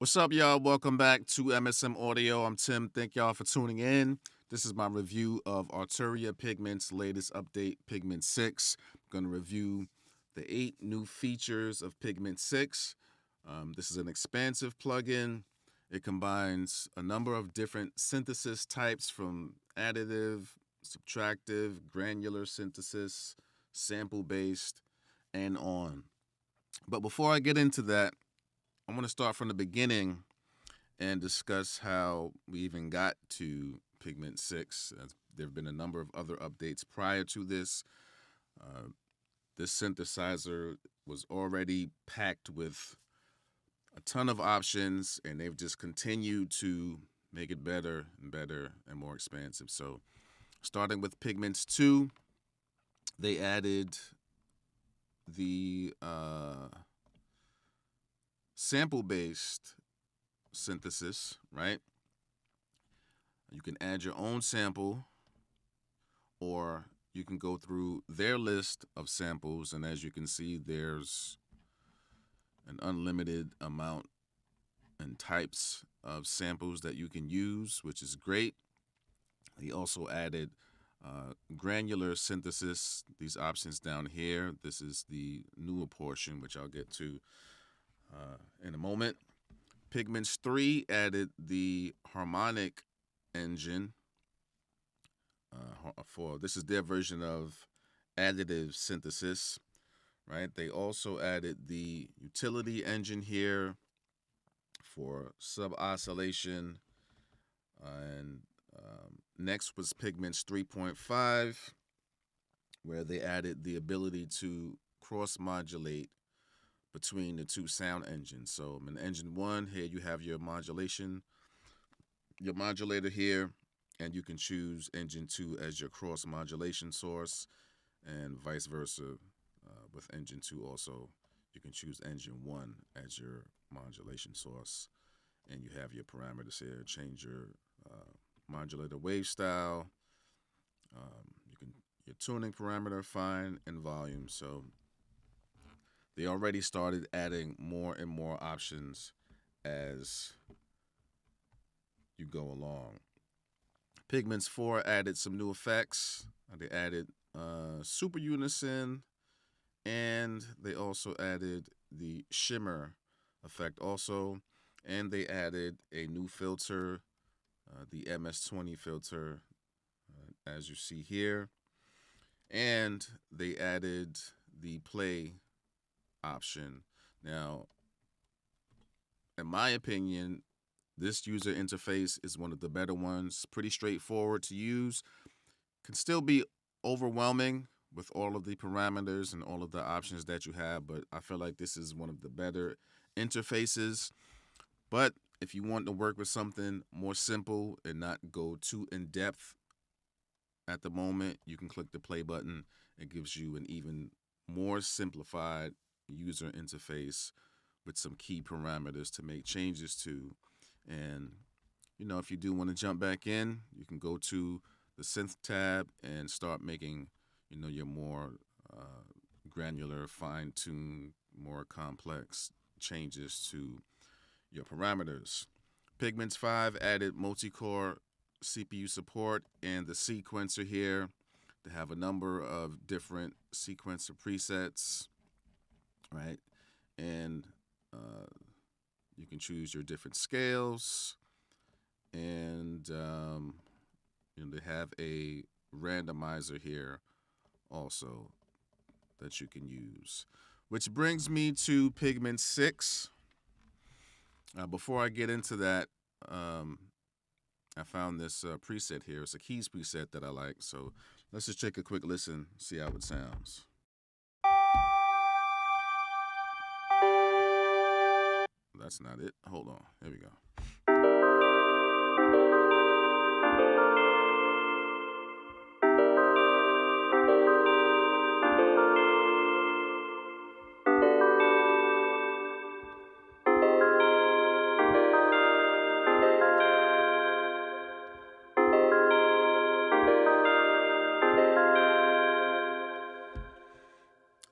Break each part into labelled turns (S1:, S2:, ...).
S1: What's up, y'all? Welcome back to MSM Audio. I'm Tim. Thank y'all for tuning in. This is my review of Arturia Pigments' latest update, Pigment 6. I'm going to review the 8 new features of Pigment 6. This is an expansive plugin. It combines a number of different synthesis types from additive, subtractive, granular synthesis, sample-based, and on. But before I get into that, I want to start from the beginning and discuss how we even got to Pigment 6. There have been a number of other updates prior to this. This synthesizer was already packed with a ton of options, and they've just continued to make it better and better and more expansive. So starting with Pigments 2, they added the sample-based synthesis, right? You can add your own sample, or you can go through their list of samples, and as you can see, there's an unlimited amount and types of samples that you can use, which is great. He also added granular synthesis, these options down here. This is the newer portion, which I'll get to in a moment. Pigments 3 added the harmonic engine. This is their version of additive synthesis, right? They also added the utility engine here for sub-oscillation. And next was Pigments 3.5, where they added the ability to cross-modulate between the two sound engines. So in engine 1, here you have your modulator here, and you can choose engine 2 as your cross modulation source, and vice versa. With engine 2 also, you can choose engine 1 as your modulation source, and you have your parameters here. Change your modulator wave style, your tuning parameter, fine, and volume. So they already started adding more and more options as you go along. Pigments 4 added some new effects. They added super unison, and they also added the shimmer effect also, and they added a new filter, the MS-20 filter, as you see here, and they added the play option. Now, in my opinion, this user interface is one of the better ones. Pretty straightforward to use. Can still be overwhelming with all of the parameters and all of the options that you have, but I feel like this is one of the better interfaces. But if you want to work with something more simple and not go too in-depth at the moment, you can click the play button. It gives you an even more simplified user interface with some key parameters to make changes to. And, if you do want to jump back in, you can go to the Synth tab and start making, your more granular, fine-tuned, more complex changes to your parameters. Pigments 5 added multi-core CPU support and the sequencer here. They have a number of different sequencer presets, right? And you can choose your different scales, and they have a randomizer here also that you can use. Which brings me to Pigment 6. Before I get into that, I found this preset here. It's a keys preset that I like, so let's just take a quick listen, see how it sounds. That's not it. Hold on. Here we go.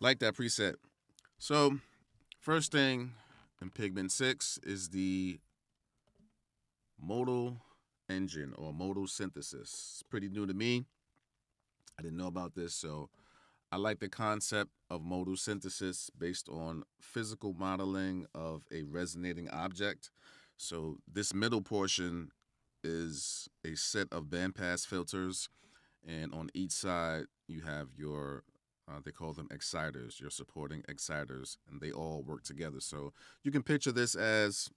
S1: Like that preset. So, first thing in Pigment 6 is the Modal Engine or Modal Synthesis. It's pretty new to me. I didn't know about this, so I like the concept of modal synthesis based on physical modeling of a resonating object. So this middle portion is a set of bandpass filters, and on each side you have your they call them exciters, your supporting exciters, and they all work together. So you can picture this as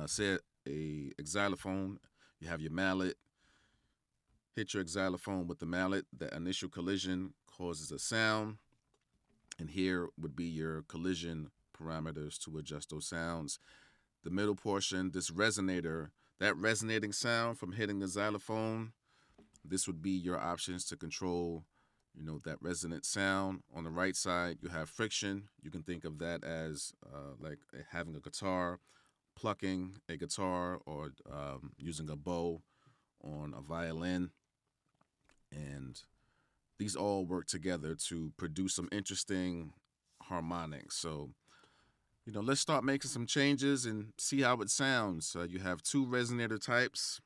S1: say a xylophone. You have your mallet. Hit your xylophone with the mallet. That initial collision causes a sound, and here would be your collision parameters to adjust those sounds. The middle portion, this resonator, that resonating sound from hitting the xylophone, this would be your options to control, that resonant sound. On the right side, you have friction. You can think of that as like having a guitar, plucking a guitar, or using a bow on a violin. And these all work together to produce some interesting harmonics. So, let's start making some changes and see how it sounds. You have two resonator types.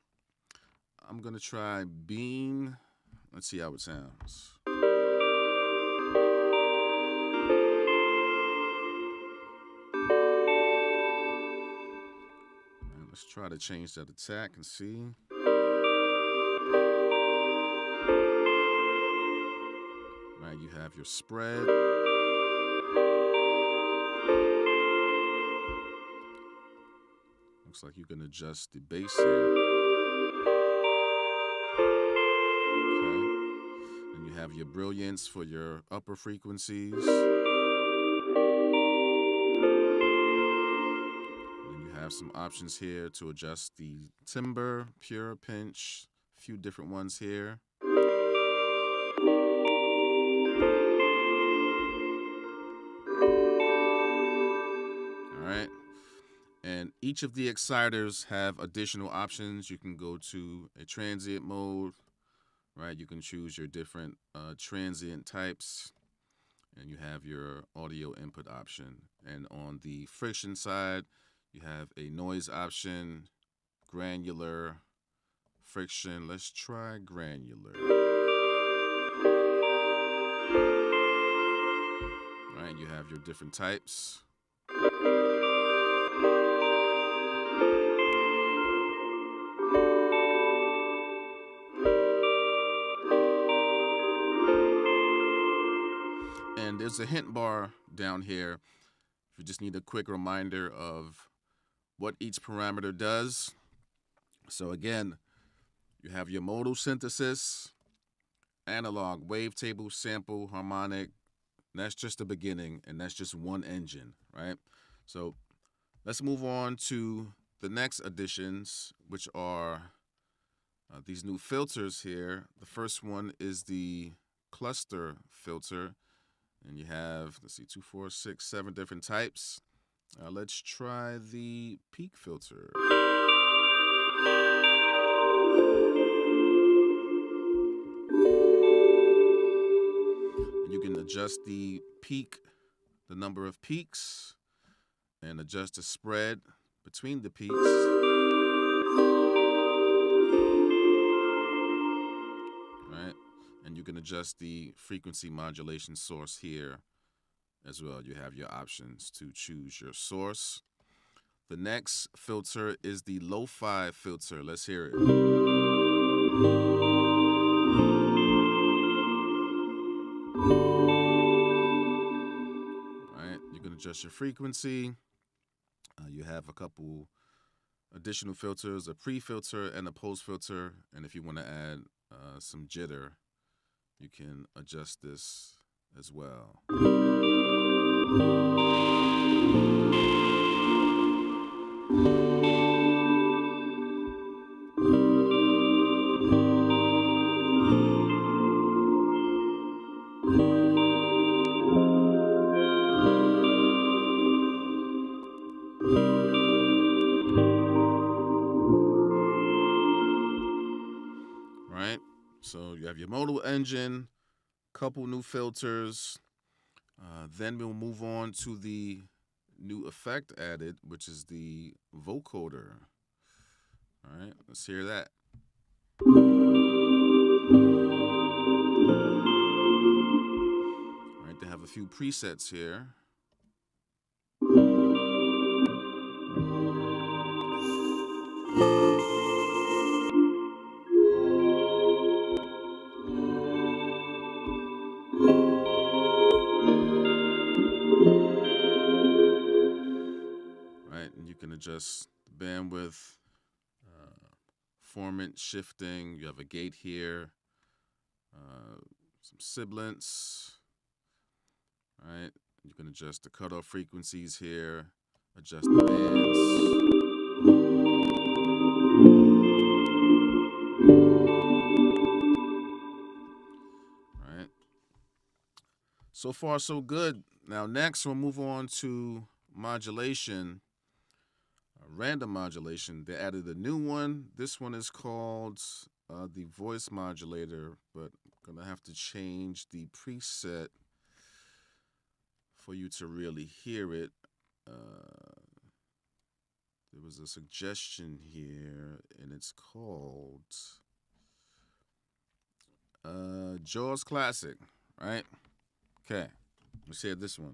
S1: I'm going to try being. Let's see how it sounds. And let's try to change that attack and see. Right, you have your spread. Looks like you can adjust the bass here. Okay. Then you have your brilliance for your upper frequencies. And then you have some options here to adjust the timbre, pure, pinch, a few different ones here. Alright. And each of the exciters have additional options. You can go to a transient mode, right? You can choose your different transient types, and you have your audio input option. And on the friction side, you have a noise option, granular, friction. Let's try granular. Right, you have your different types. And there's a hint bar down here if you just need a quick reminder of what each parameter does. So again, you have your modal synthesis, analog, wavetable, sample, harmonic. That's just the beginning, and that's just one engine, right? So let's move on to the next additions, which are these new filters here. The first one is the cluster filter. And you have, let's see, 2, 4, 6, 7 different types. Let's try the peak filter. And you can adjust the peak, the number of peaks, and adjust the spread between the peaks. Right? And you can adjust the frequency modulation source here as well. You have your options to choose your source. The next filter is the lo-fi filter. Let's hear it. All right, you can adjust your frequency. You have a couple additional filters, a pre-filter and a post-filter. And if you want to add some jitter, you can adjust this as well. Right? So you have your Modal Engine, couple new filters. Then we'll move on to the new effect added, which is the vocoder. All right, let's hear that. All right, they have a few presets here. Right, and you can adjust the bandwidth, formant shifting. You have a gate here, some sibilance. All right, you can adjust the cutoff frequencies here, adjust the bands. All right, so far so good. Now next we'll move on to modulation. Random modulation. They added a new one. This one is called the voice modulator, but I'm gonna have to change the preset for you to really hear it. There was a suggestion here, and it's called Jaws Classic, right? Okay, let's hear this one.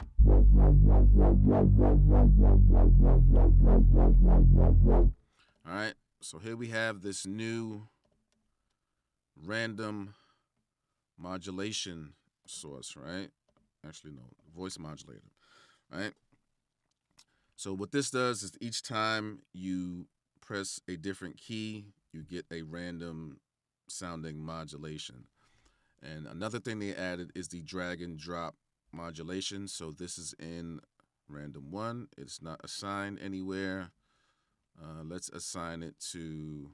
S1: All right, so here we have this new random modulation source, right? Actually, no, voice modulator, right? So what this does is each time you press a different key, you get a random sounding modulation. And another thing they added is the drag and drop modulation. So this is in random 1. It's not assigned anywhere. Let's assign it to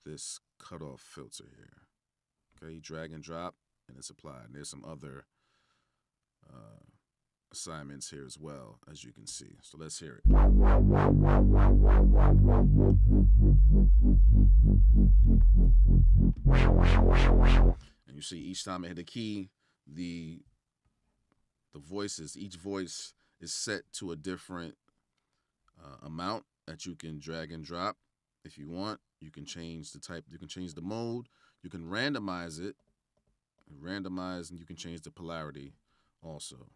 S1: this cutoff filter here. Okay, drag and drop, and it's applied. And there's some other assignments here as well, as you can see. So let's hear it. And you see each time I hit a key, the voices, each voice is set to a different amount that you can drag and drop. If you want, you can change the type, you can change the mode, you can randomize it, and you can change the polarity also.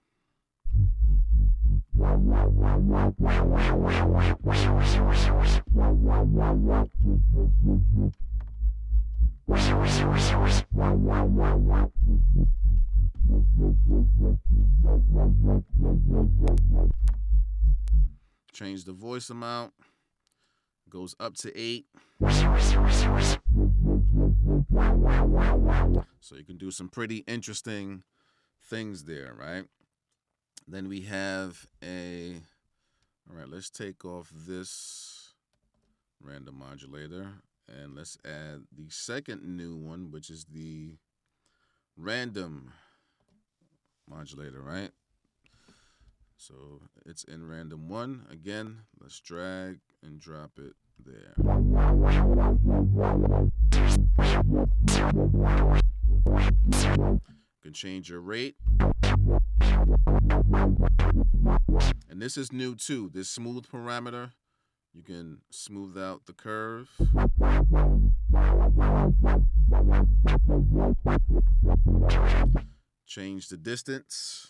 S1: Change the voice amount, goes up to 8. So you can do some pretty interesting things there, right? Then we have all right, let's take off this random modulator and let's add the second new one, which is the random modulator, right? So it's in random 1. Again, let's drag and drop it there. You can change your rate. And this is new too, this smooth parameter. You can smooth out the curve. Change the distance.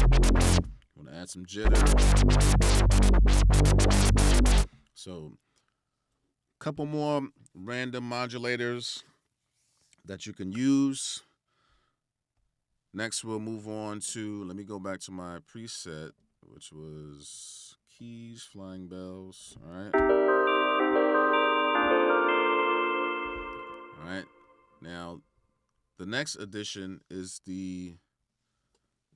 S1: Want to add some jitter. So, a couple more random modulators that you can use. Next, we'll move on to, let me go back to my preset, which was keys, flying bells. All right. All right. Now, the next addition is the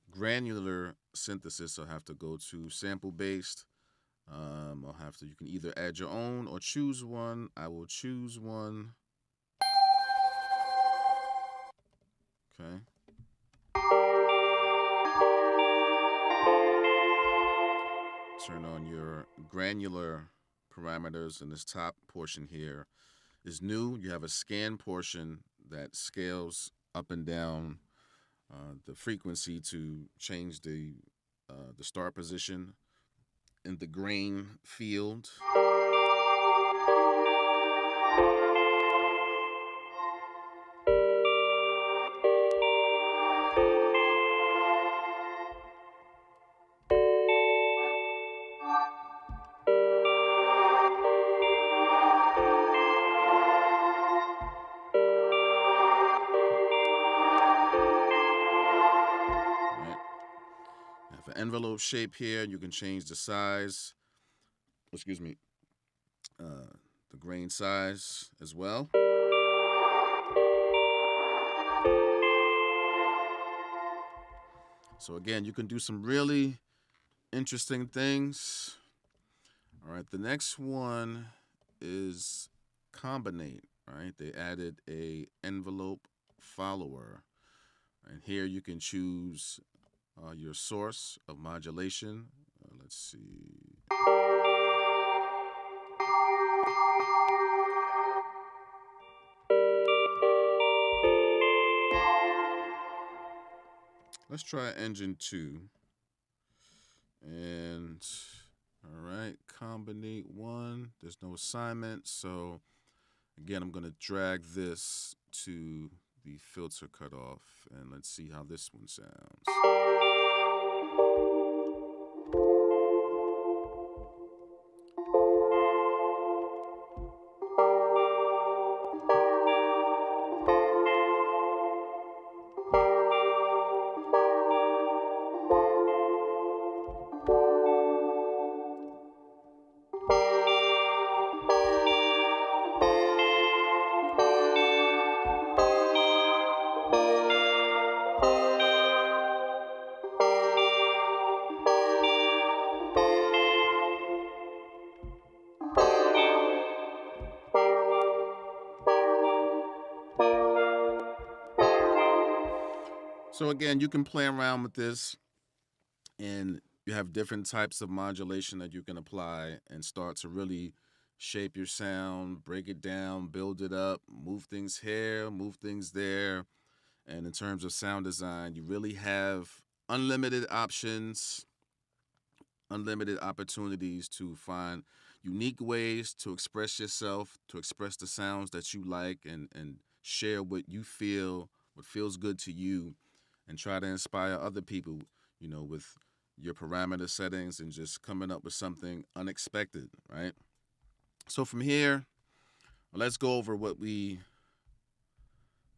S1: granular synthesis. I'll have to go to sample based. You can either add your own or choose one. I will choose one. Okay. Turn on your granular parameters, and this top portion here is new. You have a scan portion that scales up and down the frequency to change the start position in the grain field. Envelope shape here. You can change the size, the grain size as well. So again, you can do some really interesting things. All right, the next one is combinate. Right, they added a envelope follower, and here you can choose your source of modulation. Let's see. Let's try engine 2. And all right, combinate 1. There's no assignment, so again, I'm going to drag this to the filter cutoff, and let's see how this one sounds. So again, you can play around with this, and you have different types of modulation that you can apply and start to really shape your sound, break it down, build it up, move things here, move things there. And in terms of sound design, you really have unlimited options, unlimited opportunities to find unique ways to express yourself, to express the sounds that you like, and share what you feel, what feels good to you, and try to inspire other people, with your parameter settings and just coming up with something unexpected, right? So from here, let's go over what we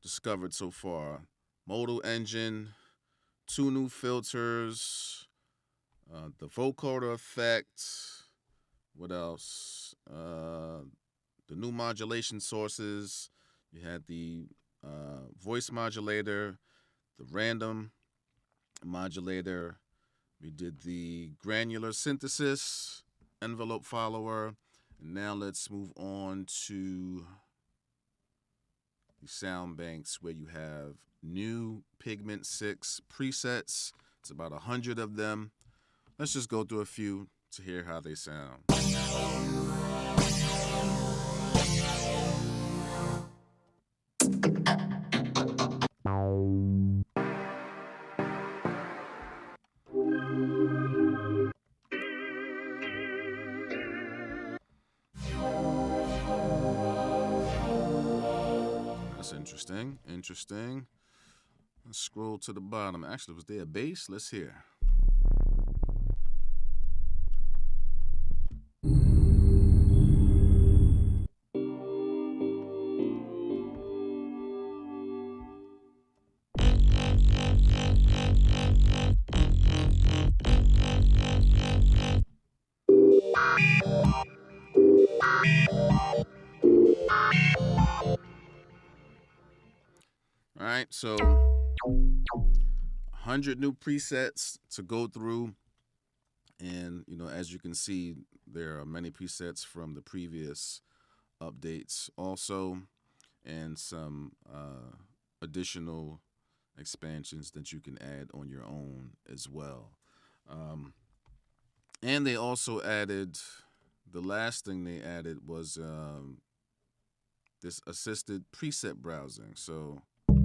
S1: discovered so far. Modal Engine, 2 new filters, the Vocoder Effect, what else? The new modulation sources. You had the voice modulator, the random modulator. We did the granular synthesis, envelope follower. And now let's move on to the sound banks, where you have new Pigment 6 presets. It's about 100 of them. Let's just go through a few to hear how they sound. That's interesting. Let's scroll to the bottom. Actually, was there a bass? Let's hear. All right, so 100 new presets to go through. And, as you can see, there are many presets from the previous updates also, and some additional expansions that you can add on your own as well. And they also added, the last thing they added was this assisted preset browsing. So let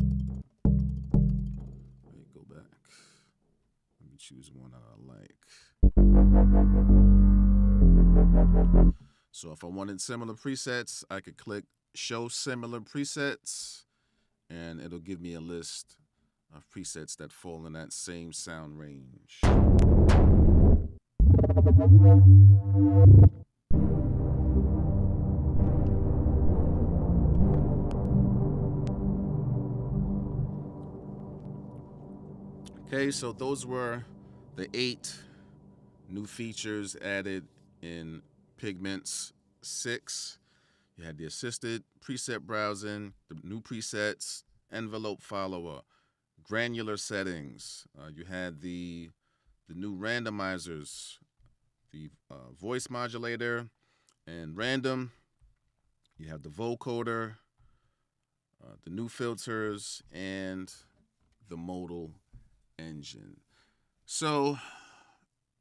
S1: me go back. Let me choose one that I like. So if I wanted similar presets, I could click show similar presets, and it'll give me a list of presets that fall in that same sound range. Okay, so those were the 8 new features added in Pigments 6. You had the assisted preset browsing, the new presets, envelope follower, granular settings. You had the new randomizers, the voice modulator and random. You have the vocoder, the new filters, and the Modal Engine. So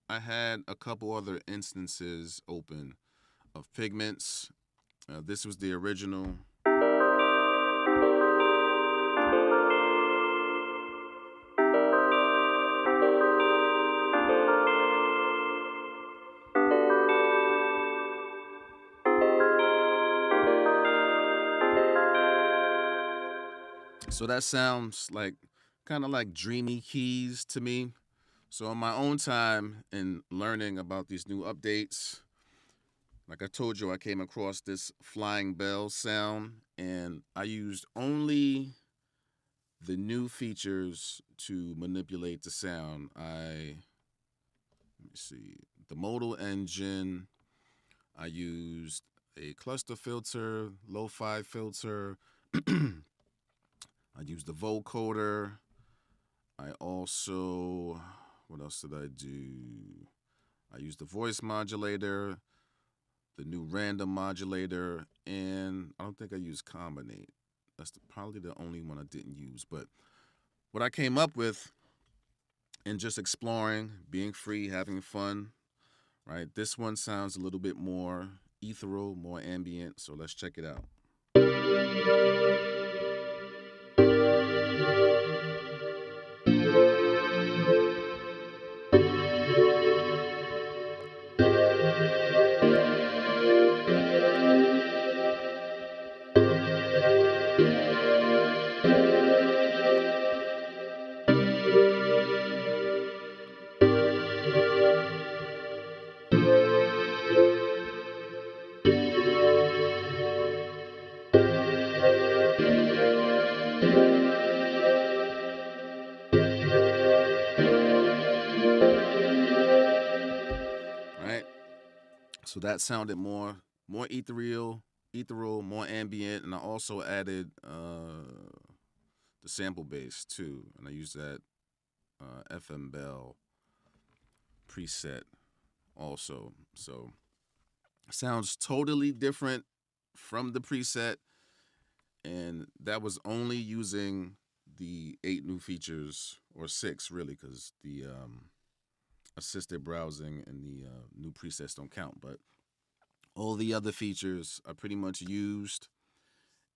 S1: I had a couple other instances open of Pigments. This was the original. So that sounds like kind of like dreamy keys to me. So in my own time in learning about these new updates, like I told you, I came across this flying bell sound, and I used only the new features to manipulate the sound. Let me see, the Modal Engine. I used a cluster filter, lo-fi filter. I used the vocoder. I also, what else did I do? I used the voice modulator, the new random modulator, and I don't think I used combinate. That's probably the only one I didn't use. But what I came up with in just exploring, being free, having fun, right? This one sounds a little bit more ethereal, more ambient. So let's check it out. Right? So that sounded more ethereal, more ambient, and I also added the sample bass too, and I used that FM Bell preset also. So sounds totally different from the preset, and that was only using the 8 new features, or 6 really, because the assisted browsing and the new presets don't count. But all the other features are pretty much used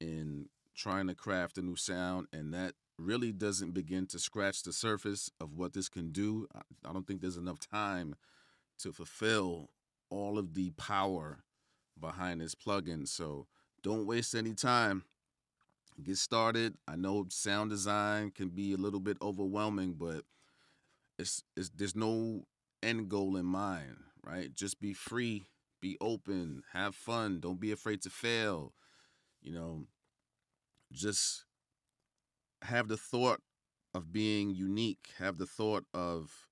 S1: in trying to craft a new sound, and that really doesn't begin to scratch the surface of what this can do. I don't think there's enough time to fulfill all of the power behind this plugin. So don't waste any time. Get started. I know sound design can be a little bit overwhelming, but it's there's no end goal in mind, right? Just be free, be open, have fun. Don't be afraid to fail. Just have the thought of being unique. Have the thought of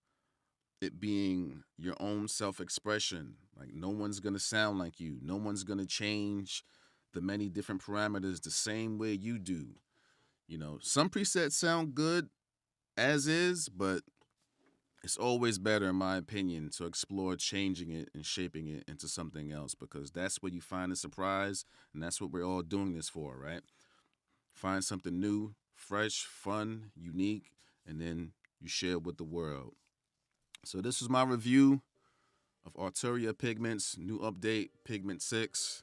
S1: it being your own self-expression. Like, no one's gonna sound like you. No one's gonna change the many different parameters the same way you do. You know, some presets sound good as is, but it's always better, in my opinion, to explore changing it and shaping it into something else, because that's where you find the surprise, and that's what we're all doing this for, right? Find something new, fresh, fun, unique, and then you share it with the world. So this was my review of Arturia Pigments, new update, Pigment 6.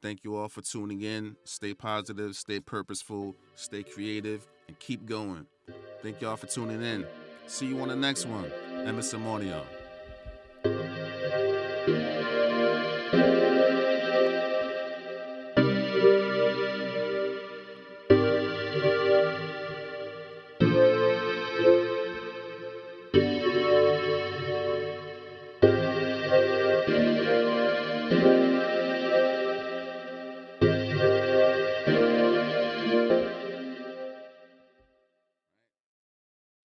S1: Thank you all for tuning in. Stay positive, stay purposeful, stay creative, and keep going. Thank y'all for tuning in. See you on the next one. Emerson Monio.